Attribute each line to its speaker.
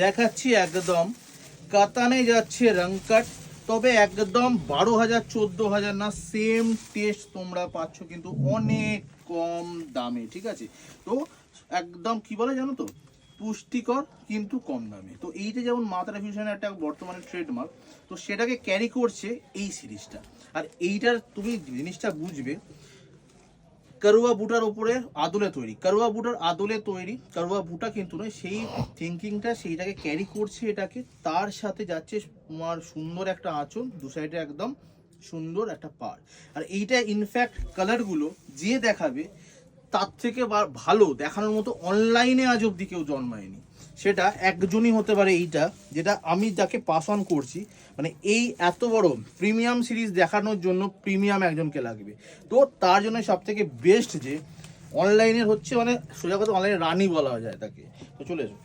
Speaker 1: দেখাচ্ছি একদম কাতানে যাচ্ছে রংকাট, তবে একদম 12,000 14,000 না, সেম টেস্ট তোমরা পাচ্ছ কিন্তু অনেক কম দামে, ঠিক আছে। তো একদম কি বলে জানো তো, পুষ্টিকর কিন্তু কম দামে। তো এইটা যেমন মা তারা ফিউশনের একটা বর্তমানে ট্রেডমার্ক, তো সেটাকে ক্যারি করছে এই সিরিজটা। আর এইটার তুমি জিনিসটা বুঝবে, কারুয়া বুটার উপরে আদলে তৈরি, কারুয়া বুটার আদলে তৈরি, কারুয়া বুটা কিন্তু নয়, সেই থিঙ্কিংটা সেইটাকে ক্যারি করছে এটাকে। তার সাথে যাচ্ছে তোমার সুন্দর একটা আঁচল, দু সাইডে একদম সুন্দর একটা পাড়। আর এইটা ইনফ্যাক্ট কালারগুলো যে দেখাবে তার থেকে ভালো দেখানোর মতো অনলাইনে আজ অব্দি কেউ জন্মায়নি। সেটা একজনই হতে পারে, এইটা যেটা আমি যাকে পাস অন করছি, মানে এই এত বড় প্রিমিয়াম সিরিজ দেখানোর জন্য প্রিমিয়াম একজনকে লাগবে। তো তার জন্য সব থেকে বেস্ট যে অনলাইনের হচ্ছে, মানে সোজা কথা অনলাইনে রানি বলা যায় তাকে। তো চলে এসো।